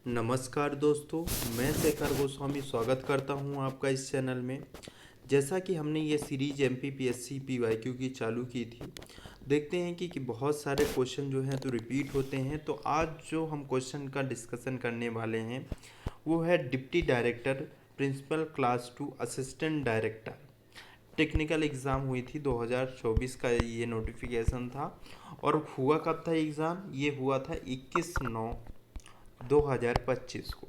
नमस्कार दोस्तों, मैं शेखर गोस्वामी स्वागत करता हूं आपका इस चैनल में। जैसा कि हमने ये सीरीज एमपीपीएससी पीवाईक्यू की चालू की थी, देखते हैं कि बहुत सारे क्वेश्चन जो हैं तो रिपीट होते हैं। तो आज जो हम क्वेश्चन का डिस्कशन करने वाले हैं वो है deputy director, principal class 2 assistant director. Technical exam हुई थी 2024 का ये नोटिफिकेशन था। और हुआ कब था एग्ज़ाम? ये हुआ था 21/9/2025 को,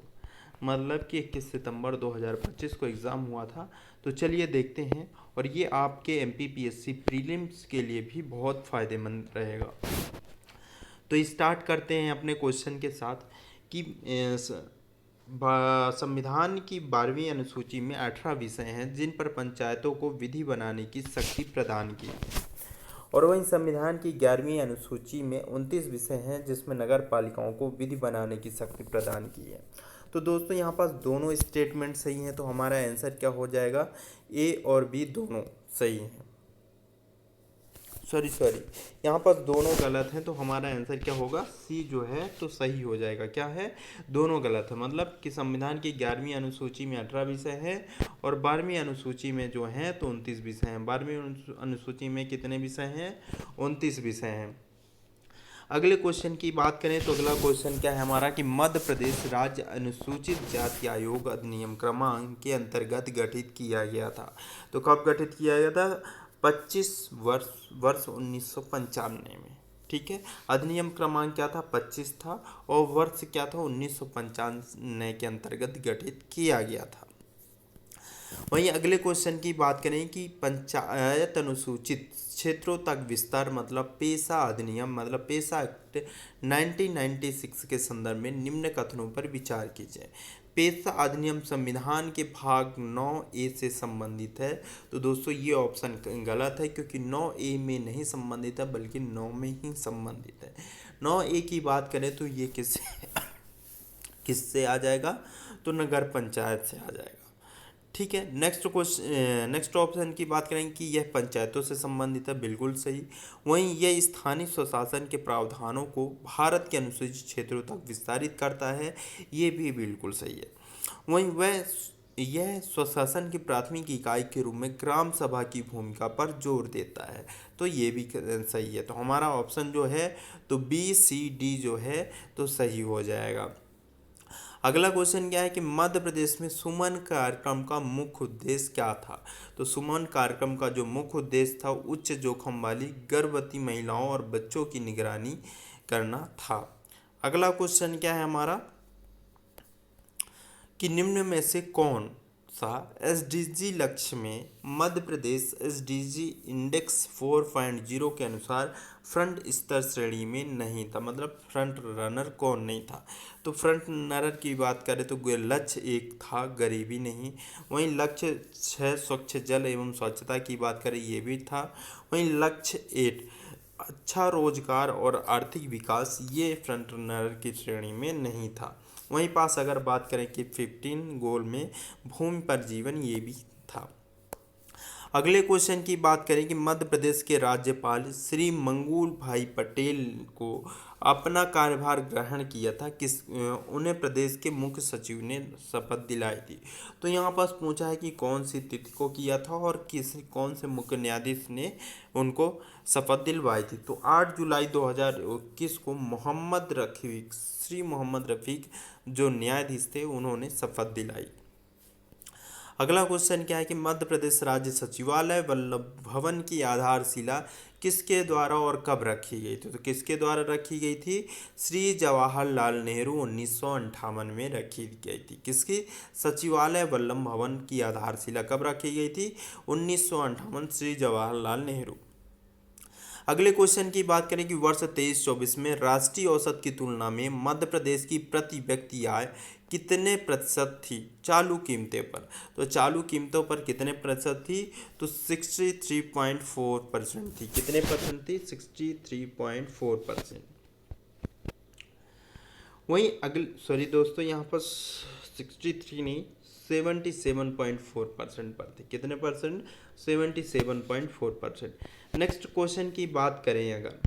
मतलब कि 21 सितंबर 2025 को एग्ज़ाम हुआ था। तो चलिए देखते हैं, और ये आपके एमपीपीएससी प्रीलिम्स के लिए भी बहुत फ़ायदेमंद रहेगा। तो स्टार्ट करते हैं अपने क्वेश्चन के साथ कि संविधान की 12वीं अनुसूची में 18 विषय हैं जिन पर पंचायतों को विधि बनाने की शक्ति प्रदान की। और वहीं संविधान की 11वीं अनुसूची में 29 विषय हैं जिसमें नगर पालिकाओं को विधि बनाने की शक्ति प्रदान की है। तो दोस्तों यहाँ पास दोनों स्टेटमेंट सही हैं, तो हमारा आंसर क्या हो जाएगा? ए और बी दोनों सही हैं। सॉरी यहाँ पास दोनों गलत हैं, तो हमारा आंसर क्या होगा? सी जो है तो सही हो जाएगा। क्या है? दोनों गलत है, मतलब कि संविधान की 11वीं अनुसूची में 18 विषय हैं और 12वीं अनुसूची में जो हैं तो 29 विषय हैं। 12वीं अनुसूची में कितने विषय हैं? 29 विषय हैं। अगले क्वेश्चन की बात करें तो अगला क्वेश्चन क्या है हमारा कि मध्य प्रदेश राज्य अनुसूचित जाति आयोग अधिनियम क्रमांक के अंतर्गत गठित किया गया था। तो कब गठित किया गया था? 25 वर्ष 1995 में। ठीक है, अधिनियम क्रमांक क्या था? 25 था, और वर्ष क्या था? 1995 के अंतर्गत गठित किया गया था। वहीं अगले क्वेश्चन की बात करें कि पंचायत अनुसूचित क्षेत्रों तक विस्तार मतलब पेशा अधिनियम मतलब पेशा एक्ट 1996 के संदर्भ में निम्न कथनों पर विचार कीजिए। पेशा अधिनियम संविधान के भाग 9A से संबंधित है। तो दोस्तों ये ऑप्शन गलत है, क्योंकि 9A में नहीं संबंधित है बल्कि 9 में ही संबंधित है। 9A की बात करें तो ये किससे आ जाएगा? तो नगर पंचायत से आ जाएगा। ठीक है, नेक्स्ट ऑप्शन की बात करें कि यह पंचायतों से संबंधित है, बिल्कुल सही। वहीं यह स्थानीय स्वशासन के प्रावधानों को भारत के अनुसूचित क्षेत्रों तक विस्तारित करता है, ये भी बिल्कुल सही है। वहीं यह स्वशासन की प्राथमिक इकाई के रूप में ग्राम सभा की भूमिका पर जोर देता है, तो ये भी सही है। तो हमारा ऑप्शन जो है तो B, C, D जो है तो सही हो जाएगा। अगला क्वेश्चन क्या है कि मध्य प्रदेश में सुमन कार्यक्रम का मुख्य उद्देश्य क्या था? तो सुमन कार्यक्रम का जो मुख्य उद्देश्य था उच्च जोखिम वाली गर्भवती महिलाओं और बच्चों की निगरानी करना था। अगला क्वेश्चन क्या है हमारा कि निम्न में से कौन सा एसडीजी लक्ष्य में मध्य प्रदेश एसडीजी इंडेक्स 4.0 के अनुसार फ्रंट स्तर श्रेणी में नहीं था, मतलब फ्रंट रनर कौन नहीं था? तो फ्रंट रनर की बात करें तो लक्ष्य 1 था, गरीबी नहीं। वहीं लक्ष्य 6 स्वच्छ जल एवं स्वच्छता की बात करें, ये भी था। वहीं लक्ष्य 8 अच्छा रोजगार और आर्थिक विकास, ये फ्रंट रनर की श्रेणी में नहीं था। वहीं पास अगर बात करें कि 15 गोल में भूमि पर जीवन, ये भी था। अगले क्वेश्चन की बात करें कि मध्य प्रदेश के राज्यपाल श्री मंगूल भाई पटेल को अपना कार्यभार ग्रहण किया था उन्हें प्रदेश के मुख्य सचिव ने शपथ दिलाई थी। तो यहाँ पास पूछा है कि कौन सी तिथि को किया था और कौन से मुख्य न्यायाधीश ने उनको शपथ दिलवाई थी। तो 8 जुलाई 2021 को श्री मोहम्मद रफ़ीक जो न्यायाधीश थे उन्होंने शपथ दिलाई। अगला क्वेश्चन क्या है कि मध्य प्रदेश राज्य सचिवालय वल्लभ भवन की आधारशिला किसके द्वारा और कब रखी गई थी? तो किसके द्वारा रखी गई थी? श्री जवाहरलाल नेहरू 1958 में रखी गई थी। किसकी? सचिवालय वल्लभ भवन की आधारशिला कब रखी गई थी? 1958, श्री जवाहरलाल नेहरू। अगले क्वेश्चन की बात करें कि वर्ष 23-24 में राष्ट्रीय औसत की तुलना में मध्य प्रदेश की प्रति व्यक्ति आय कितने प्रतिशत थी चालू कीमतें पर? तो चालू कीमतों पर कितने प्रतिशत थी? तो 63.4% थी। कितने परसेंट थी? 63.4%। वहीं अगले सॉरी दोस्तों, यहाँ पर 63 नहीं, 77.4% पर थे। कितने परसेंट? 77.4%। नेक्स्ट क्वेश्चन की बात करें अगर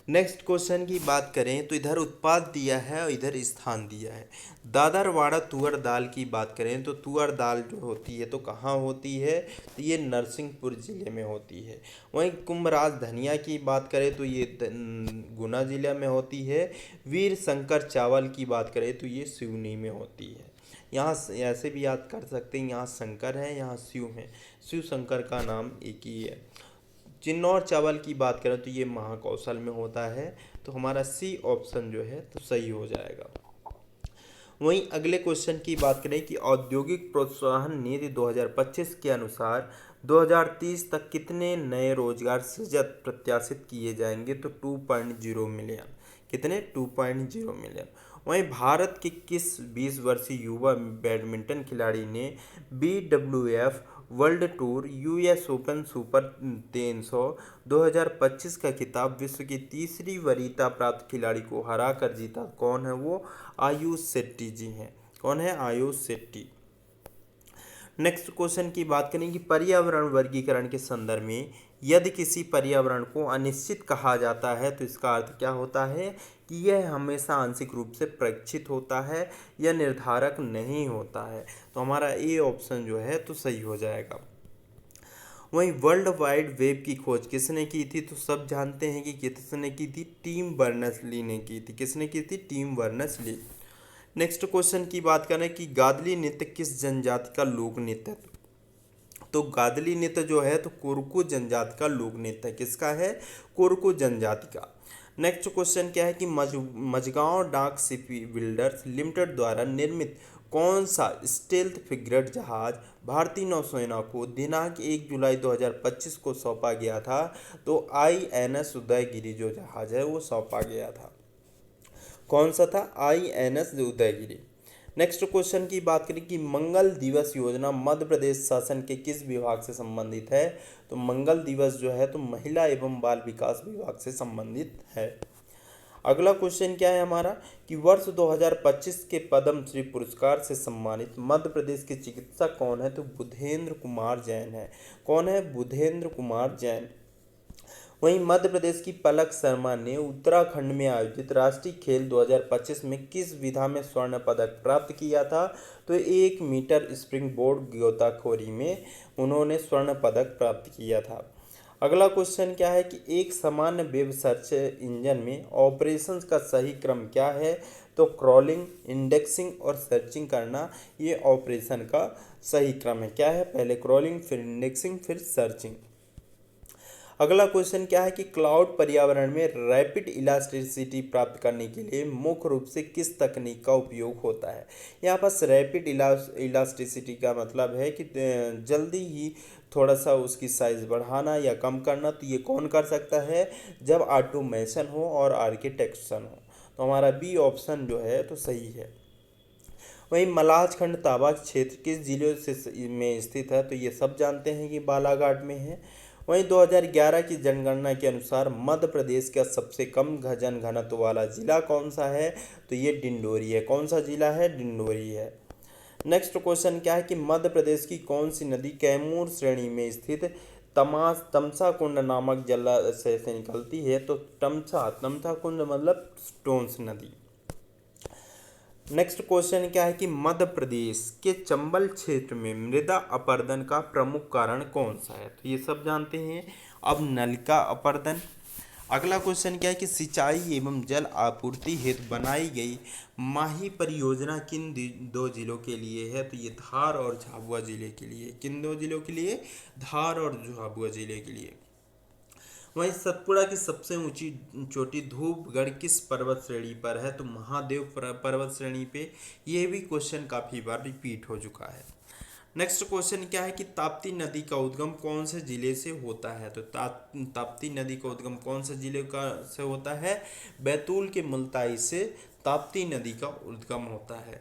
नेक्स्ट क्वेश्चन की बात करें तो इधर उत्पाद दिया है और इधर स्थान दिया है। दादरवाड़ा तुअर दाल की बात करें तो तुअर दाल जो होती है तो कहाँ होती है, तो ये नरसिंहपुर ज़िले में होती है। वहीं कुंभराज धनिया की बात करें तो ये गुना ज़िले में होती है। वीर शंकर चावल की बात करें तो ये सिवनी में होती है। यहाँ ऐसे भी याद कर सकते हैं, यहाँ शंकर है यहाँ शिव है, शिव शंकर का नाम एक ही है। चिन्नौर चावल की बात करें तो ये महाकौशल में होता है, तो हमारा सी ऑप्शन जो है तो सही हो जाएगा। वहीं अगले क्वेश्चन की बात करें कि औद्योगिक प्रोत्साहन नीति 2025 के अनुसार 2030 तक कितने नए रोजगार सृजित प्रत्याशित किए जाएंगे, तो 2.0 मिलियन। कितने? 2.0 मिलियन। वहीं भारत के किस 20 वर्षीय युवा बैडमिंटन खिलाड़ी ने BWF world tour US open super 300 2025 का खिताब विश्व की तीसरी वरीयता प्राप्त खिलाड़ी को हराकर जीता? कौन है वो? आयुष शेट्टी जी हैं। कौन है? आयुष शेट्टी। नेक्स्ट क्वेश्चन की बात करें कि पर्यावरण वर्गीकरण के संदर्भ में यदि किसी पर्यावरण को अनिश्चित कहा जाता है तो इसका अर्थ क्या होता है कि यह हमेशा आंशिक रूप से प्रक्षित होता है या निर्धारक नहीं होता है। तो हमारा ए ऑप्शन जो है तो सही हो जाएगा। वहीं वर्ल्ड वाइड वेब की खोज किसने की थी, तो सब जानते हैं कि किसने की थी? टिम बर्नर्स-ली ने की थी। किसने की थी? Tim Berners-Lee. नेक्स्ट क्वेश्चन की बात करें कि गादली नृत्य किस जनजाति का लोक नृत्य है, तो गादली नृत्य जो है तो कोरकू जनजाति का लोक नृत्य है। किसका है? कोरकू जनजाति का। नेक्स्ट क्वेश्चन क्या है कि मझगांव डाक शिप बिल्डर्स लिमिटेड द्वारा निर्मित कौन सा स्टेल्थ फ्रिगेट जहाज भारतीय नौसेना को दिनांक 1 जुलाई 2025 को सौंपा गया था, तो INS उदयगिरी जो जहाज है वो सौंपा गया था। कौन सा था? INS उदयगिरी। नेक्स्ट क्वेश्चन की बात करें कि मंगल दिवस योजना मध्य प्रदेश शासन के किस विभाग से संबंधित है, तो मंगल दिवस जो है तो महिला एवं बाल विकास विभाग से संबंधित है। अगला क्वेश्चन क्या है हमारा कि वर्ष 2025 के पद्म श्री पुरस्कार से सम्मानित मध्य प्रदेश के चिकित्सक कौन है, तो बुधेंद्र कुमार जैन है। कौन है? बुधेंद्र कुमार जैन। वहीं मध्य प्रदेश की पलक शर्मा ने उत्तराखंड में आयोजित राष्ट्रीय खेल 2025 में किस विधा में स्वर्ण पदक प्राप्त किया था, तो 1 मीटर स्प्रिंग बोर्ड गोताखोरी में उन्होंने स्वर्ण पदक प्राप्त किया था। अगला क्वेश्चन क्या है कि एक सामान्य वेब सर्च इंजन में ऑपरेशंस का सही क्रम क्या है, तो क्रॉलिंग, इंडेक्सिंग और सर्चिंग करना ये ऑपरेशन का सही क्रम है। क्या है? पहले क्रॉलिंग, फिर इंडेक्सिंग, फिर सर्चिंग। अगला क्वेश्चन क्या है कि क्लाउड पर्यावरण में रैपिड इलास्टिसिटी प्राप्त करने के लिए मुख्य रूप से किस तकनीक का उपयोग होता है। यहाँ पास रैपिड इलास्टिसिटी का मतलब है कि जल्दी ही थोड़ा सा उसकी साइज़ बढ़ाना या कम करना, तो ये कौन कर सकता है? जब ऑटोमेशन हो और आर्किटेक्चर हो। तो हमारा बी ऑप्शन जो है तो सही है। वहीं मलाजखंड ताबा क्षेत्र किस जिले से में स्थित है, तो ये सब जानते हैं कि बालाघाट में है। वहीं 2011 की जनगणना के अनुसार मध्य प्रदेश का सबसे कम जन घनत्व वाला जिला कौन सा है, तो ये डिंडोरी है। कौन सा जिला है? डिंडोरी है। नेक्स्ट क्वेश्चन क्या है कि मध्य प्रदेश की कौन सी नदी कैमूर श्रेणी में स्थित तमसा कुंड नामक जलाशय से निकलती है, तो तमसा कुंड मतलब टोंस नदी। नेक्स्ट क्वेश्चन क्या है कि मध्य प्रदेश के चंबल क्षेत्र में मृदा अपरदन का प्रमुख कारण कौन सा है, तो ये सब जानते हैं। अब नलिका अपरदन। अगला क्वेश्चन क्या है कि सिंचाई एवं जल आपूर्ति हेतु बनाई गई माही परियोजना किन दो जिलों के लिए है, तो ये धार और झाबुआ जिले के लिए। किन दो जिलों के लिए? धार और झाबुआ जिले के लिए। वहीं सतपुड़ा की सबसे ऊंची चोटी धूपगढ़ किस पर्वत श्रेणी पर है, तो महादेव पर्वत श्रेणी पे। ये भी क्वेश्चन काफ़ी बार रिपीट हो चुका है। नेक्स्ट क्वेश्चन क्या है कि ताप्ती नदी का उद्गम कौन से जिले से होता है, तो ताप्ती नदी का उद्गम कौन से जिले का से होता है? बैतूल के मुल्ताई से ताप्ती नदी का उद्गम होता है।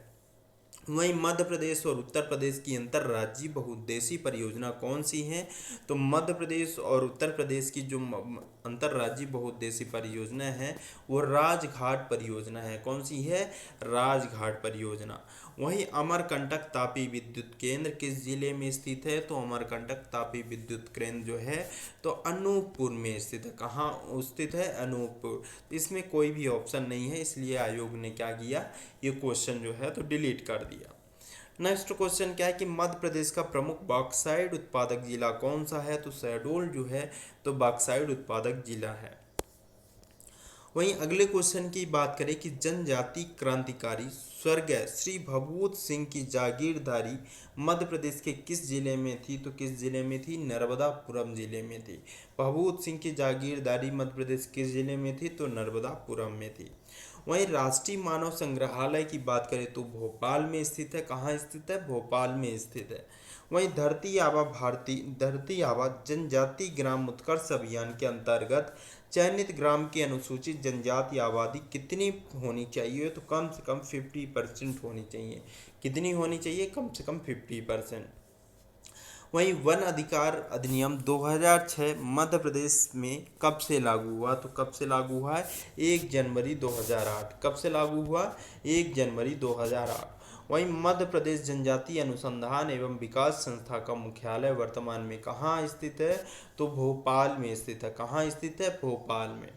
वहीं मध्य प्रदेश और उत्तर प्रदेश की अंतर्राज्यीय बहुउद्देशीय परियोजना कौन सी है? तो मध्य प्रदेश और उत्तर प्रदेश की जो अंतर्राज्यीय बहुउद्देशीय परियोजना है वो राजघाट परियोजना है। कौन सी है? राजघाट परियोजना। वहीं अमरकंटक तापी विद्युत केंद्र किस जिले में स्थित है? तो अमरकंटक तापी विद्युत केंद्र जो है तो अनूपपुर में स्थित है। कहाँ स्थित है? अनूपपुर। इसमें कोई भी ऑप्शन नहीं है, इसलिए आयोग ने क्या किया, ये क्वेश्चन जो है तो डिलीट कर दिया। नेक्स्ट क्वेश्चन क्या है कि मध्य प्रदेश का प्रमुख बॉक्साइड उत्पादक जिला कौन सा है? तो शहडोल जो है तो बॉक्साइड उत्पादक जिला है। वहीं अगले क्वेश्चन की बात करें कि जनजाति क्रांतिकारी स्वर्गीय श्री भभूत सिंह की जागीरदारी मध्य प्रदेश के किस जिले में थी? तो किस जिले में थी? नर्मदापुरम जिले में थी। भभूत सिंह की जागीरदारी मध्य प्रदेश किस जिले में थी? तो नर्मदापुरम में थी। वहीं राष्ट्रीय मानव संग्रहालय की बात करें तो भोपाल में स्थित है। कहाँ स्थित है? भोपाल में स्थित है। वहीं धरती आबा जनजाति ग्राम उत्कर्ष अभियान के अंतर्गत चयनित ग्राम की अनुसूचित जनजाति आबादी कितनी होनी चाहिए? तो कम से कम 50% होनी चाहिए। कितनी होनी चाहिए? कम से कम 50%। वहीं वन अधिकार अधिनियम 2006 मध्य प्रदेश में कब से लागू हुआ? तो कब से लागू हुआ है? 1 जनवरी 2008। कब से लागू हुआ? 1 जनवरी 2008। वहीं मध्य प्रदेश जनजातीय अनुसंधान एवं विकास संस्था का मुख्यालय वर्तमान में कहाँ स्थित है? तो भोपाल में स्थित है। कहाँ स्थित है? भोपाल में।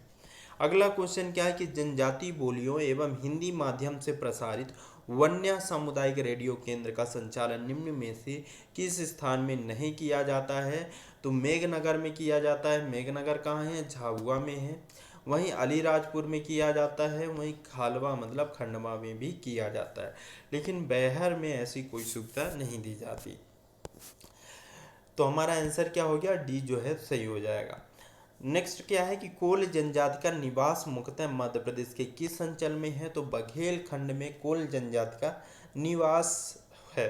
अगला क्वेश्चन क्या है कि जनजातीय बोलियों एवं हिंदी माध्यम से प्रसारित वन्या सामुदायिक रेडियो केंद्र का संचालन निम्न में से किस स्थान में नहीं किया जाता है? तो मेघनगर में किया जाता है। मेघनगर कहाँ है? झाबुआ में है। वहीं अलीराजपुर में किया जाता है। वहीं खालवा मतलब खंडवा में भी किया जाता है, लेकिन बैहर में ऐसी कोई सुविधा नहीं दी जाती। तो हमारा आंसर क्या हो गया? डी जो है सही हो जाएगा। नेक्स्ट क्या है कि कोल जनजाति का निवास मुख्यतः मध्य प्रदेश के किस अंचल में है? तो बघेल खंड में कोल जनजाति का निवास है।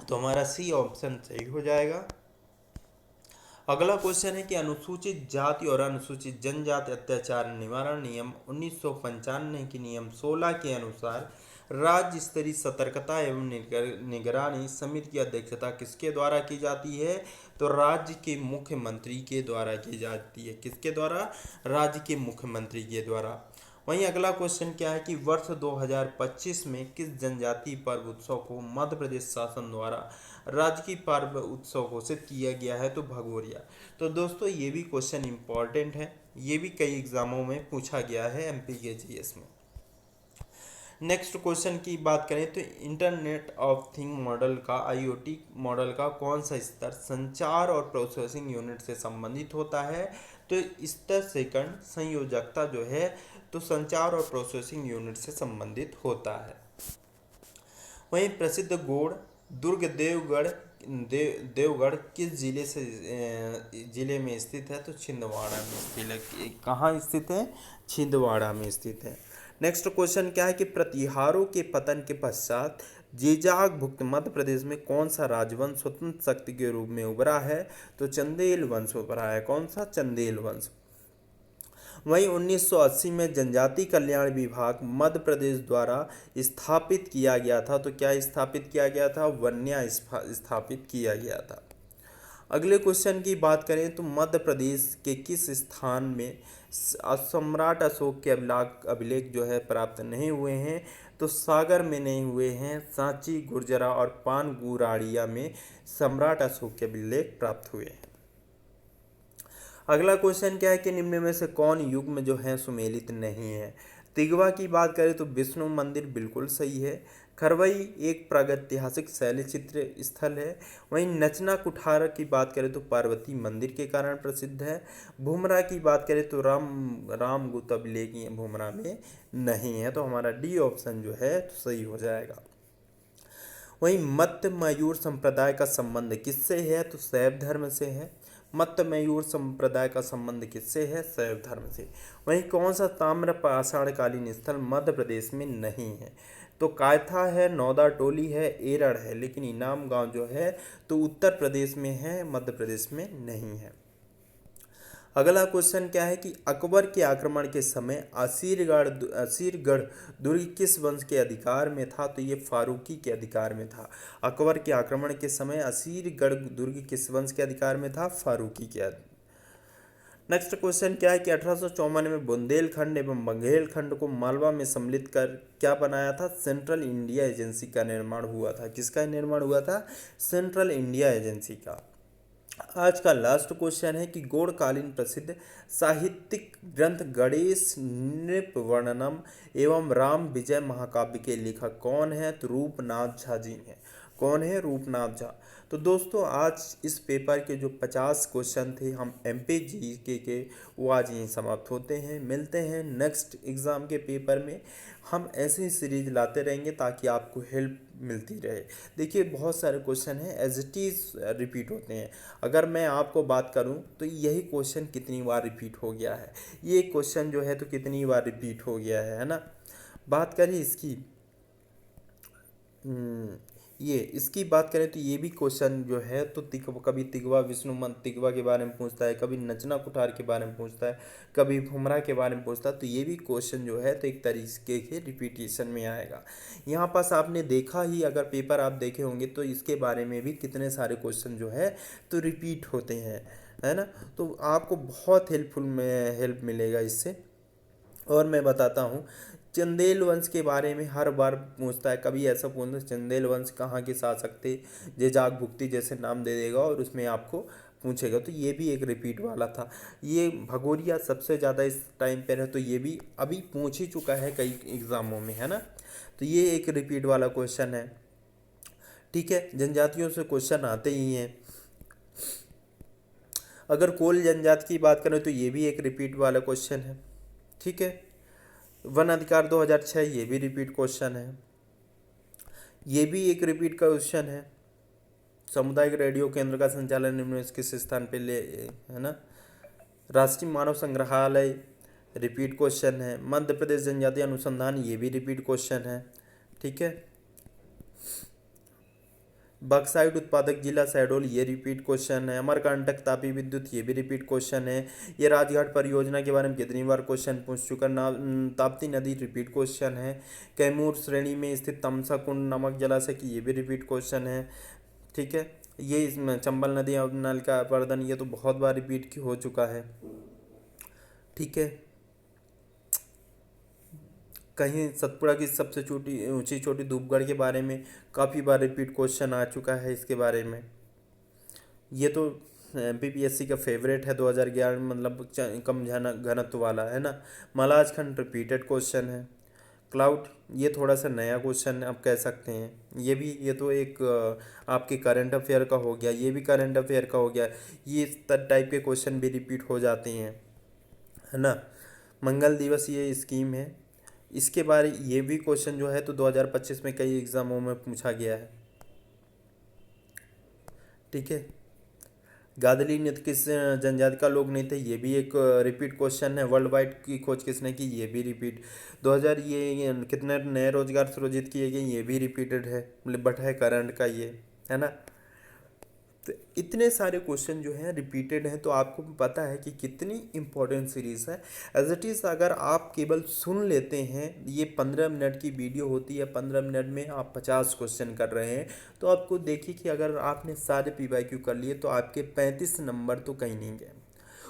तो हमारा सी ऑप्शन सही हो जाएगा। अगला क्वेश्चन है कि अनुसूचित जाति और अनुसूचित जनजाति अत्याचार निवारण नियम 1995 के नियम 16 के अनुसार राज्य स्तरीय सतर्कता एवं निगरानी समिति की अध्यक्षता किसके द्वारा की जाती है? तो राज्य के मुख्यमंत्री के द्वारा की जाती है। किसके द्वारा? राज्य के मुख्यमंत्री के द्वारा। वहीं अगला क्वेश्चन क्या है कि वर्ष 2025 में किस जनजातीय पर्व उत्सव को मध्य प्रदेश शासन द्वारा राज्य की पर्व उत्सव घोषित किया गया है? तो भगोरिया। तो दोस्तों ये भी क्वेश्चन इंपॉर्टेंट है, ये भी कई एग्जामों में पूछा गया है एमपी के जीएस में। नेक्स्ट क्वेश्चन की बात करें तो इंटरनेट ऑफ थिंग मॉडल का आईओटी मॉडल का कौन सा स्तर संचार और प्रोसेसिंग यूनिट से संबंधित होता है? तो स्तर सेकंड संयोजकता जो है तो संचार और प्रोसेसिंग यूनिट से संबंधित होता है। वहीं प्रसिद्ध गौड़ दुर्ग देवगढ़ किस जिले में स्थित है? तो छिंदवाड़ा में स्थित है। कहाँ स्थित है? छिंदवाड़ा में स्थित है। नेक्स्ट क्वेश्चन क्या है कि प्रतिहारों के पतन के पश्चात जेजाग भुक्त मध्य प्रदेश में कौन सा राजवंश स्वतंत्र शक्ति के रूप में उभरा है? तो चंदेल वंश उभरा है। कौन सा? चंदेल वंश। वहीं 1980 में जनजाति कल्याण विभाग मध्य प्रदेश द्वारा स्थापित किया गया था। तो क्या स्थापित किया गया था? वन्या स्थापित किया गया था। अगले क्वेश्चन की बात करें तो मध्य प्रदेश के किस स्थान में सम्राट अशोक के अभिलेख जो है प्राप्त नहीं हुए हैं? तो सागर में नहीं हुए हैं। सांची, गुर्जरा और पानगुराड़िया में सम्राट अशोक के अभिलेख प्राप्त हुए हैं। अगला क्वेश्चन क्या है कि निम्न में से कौन युग में जो है सुमेलित नहीं है? तिगवा की बात करें तो विष्णु मंदिर बिल्कुल सही है। खरवई एक प्रागैतिहासिक शैल चित्र स्थल है। वहीं नचना कुठार की बात करें तो पार्वती मंदिर के कारण प्रसिद्ध है। भुमरा की बात करें तो रामगुप्त अभिलेख भुमरा में नहीं है। तो हमारा डी ऑप्शन जो है तो सही हो जाएगा। वहीं मत्त मयूर संप्रदाय का संबंध किससे है? तो शैव धर्म से है। मत्त मयूर संप्रदाय का संबंध किससे है? शैव धर्म से। वहीं कौन सा ताम्र पाषाणकालीन स्थल मध्य प्रदेश में नहीं है? तो कायथा है, नौदा टोली है, एरड़ है, लेकिन इनाम गांव जो है तो उत्तर प्रदेश में है, मध्य प्रदेश में नहीं है। अगला क्वेश्चन क्या है कि अकबर के आक्रमण के समय असीरगढ़ दुर्ग किस वंश के अधिकार में था? तो ये फारूकी के अधिकार में था। अकबर के आक्रमण के समय असीरगढ़ दुर्ग किस वंश के अधिकार में था? फारूकी के। नेक्स्ट क्वेश्चन क्या है कि 1854 में बुंदेलखंड एवं बघेलखंड को मालवा में सम्मिलित कर क्या बनाया था? सेंट्रल इंडिया एजेंसी का निर्माण हुआ था। किसका निर्माण हुआ था? सेंट्रल इंडिया एजेंसी का। आज का लास्ट क्वेश्चन है कि गौड़कालीन प्रसिद्ध साहित्यिक ग्रंथ गणेश नृपवर्णनम एवं राम विजय महाकाव्य के लेखक कौन है? तो रूपनाथ झा जी हैं। कौन है? रूपनाथ झा। तो दोस्तों आज इस पेपर के जो 50 क्वेश्चन थे हम एमपी जीके के वो आज यहीं समाप्त होते हैं। मिलते हैं नेक्स्ट एग्ज़ाम के पेपर में। हम ऐसे ही सीरीज लाते रहेंगे ताकि आपको हेल्प मिलती रहे। देखिए बहुत सारे क्वेश्चन हैं एज इट इज़ रिपीट होते हैं। अगर मैं आपको बात करूं तो यही क्वेश्चन कितनी बार रिपीट हो गया है, ये क्वेश्चन जो है तो कितनी बार रिपीट हो गया है ना। बात करें इसकी ये इसकी बात करें तो ये भी क्वेश्चन जो है तो कभी तिगवा विष्णुमंत तिगवा के बारे में पूछता है, कभी नचना कुठार के बारे में पूछता है, कभी भुमरा के बारे में पूछता है। तो ये भी क्वेश्चन जो है तो एक तरीके के रिपीटिशन में आएगा। यहाँ पास आपने देखा ही, अगर पेपर आप देखे होंगे तो इसके बारे में भी कितने सारे क्वेश्चन जो है तो रिपीट होते हैं, है ना। तो आपको बहुत हेल्प मिलेगा इससे। और मैं बताता हूँ चंदेल वंश के बारे में हर बार पूछता है। कभी ऐसा पूछता है चंदेल वंश कहाँ के शासक थे, जे जाग भुक्ति जैसे नाम दे देगा और उसमें आपको पूछेगा। तो ये भी एक रिपीट वाला था। ये भगोरिया सबसे ज़्यादा इस टाइम पर है, तो ये भी अभी पूछ ही चुका है कई एग्ज़ामों में, है ना। तो ये एक रिपीट वाला क्वेश्चन है। ठीक है, जनजातियों से क्वेश्चन आते ही हैं। अगर कोल जनजाति की बात करें तो ये भी एक रिपीट वाला क्वेश्चन है। ठीक है, वन अधिकार 2006 ये भी रिपीट क्वेश्चन है। ये भी एक रिपीट क्वेश्चन है। सामुदायिक रेडियो केंद्र का संचालन निम्न किस स्थान पे ले, है ना। राष्ट्रीय मानव संग्रहालय रिपीट क्वेश्चन है। मध्य प्रदेश जनजातीय अनुसंधान ये भी रिपीट क्वेश्चन है। ठीक है, बक्साइट उत्पादक जिला शहडोल ये रिपीट क्वेश्चन है। अमरकंटक तापी विद्युत ये भी रिपीट क्वेश्चन है। ये राजघाट परियोजना के बारे में कितनी बार क्वेश्चन पूछ चुका। ताप्ती नदी रिपीट क्वेश्चन है। कैमूर श्रेणी में स्थित तमसा कुंड नमक जलाशय की ये भी रिपीट क्वेश्चन है। ठीक है, ये इसमें चंबल नदी और नल का अपर्दन ये तो बहुत बार रिपीट हो चुका है। ठीक है, कहीं सतपुड़ा की सबसे ऊंची चोटी धूपगढ़ के बारे में काफ़ी बार रिपीट क्वेश्चन आ चुका है इसके बारे में। ये तो एमपीपीएससी का फेवरेट है 2011 में, मतलब कम घनत्व वाला, है ना। मलाज खंड रिपीटेड क्वेश्चन है। क्लाउड ये थोड़ा सा नया क्वेश्चन आप कह सकते हैं। ये तो एक आपके करंट अफेयर का हो गया, ये भी करंट अफेयर का हो गया। ये इस टाइप के क्वेश्चन भी रिपीट हो जाते हैं, है ना। मंगल दिवस ये स्कीम है, इसके बारे ये भी क्वेश्चन जो है तो 2025 में कई एग्ज़ामों में पूछा गया है। ठीक है, गादली नृत्य किस जनजाति का लोक नृत्य है, ये भी एक रिपीट क्वेश्चन है। वर्ल्ड वाइड की खोज किसने की, ये भी रिपीट। 2000 ये कितने नए रोजगार सृजित किए गए, ये भी रिपीटेड है, बट है करंट का ये, है ना। तो इतने सारे क्वेश्चन जो हैं रिपीटेड हैं, तो आपको पता है कि कितनी इंपॉर्टेंट सीरीज़ है। एज इट इज़ अगर आप केवल सुन लेते हैं, ये 15 मिनट की वीडियो होती है, 15 मिनट में आप 50 क्वेश्चन कर रहे हैं, तो आपको देखिए कि अगर आपने सारे पीवाईक्यू कर लिए तो आपके 35 नंबर तो कहीं नहीं गए।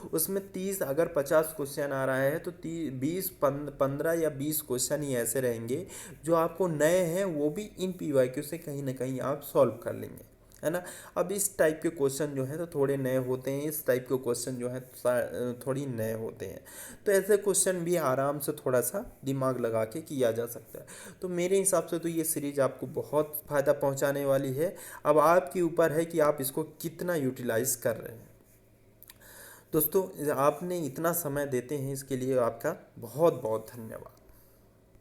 उसमें 30 अगर 50 क्वेश्चन आ रहा है तो 15 या 20 क्वेश्चन ही ऐसे रहेंगे जो आपको नए हैं, वो भी इन पीवाईक्यू से कहीं ना कहीं आप सॉल्व कर लेंगे, है ना। अब इस टाइप के क्वेश्चन जो हैं तो थोड़े नए होते हैं, इस टाइप के क्वेश्चन जो हैं थोड़ी नए होते हैं। तो ऐसे क्वेश्चन भी आराम से थोड़ा सा दिमाग लगा के किया जा सकता है। तो मेरे हिसाब से तो ये सीरीज आपको बहुत फ़ायदा पहुंचाने वाली है। अब आपके ऊपर है कि आप इसको कितना यूटिलाइज कर रहे हैं। दोस्तों आपने इतना समय देते हैं इसके लिए आपका बहुत बहुत धन्यवाद।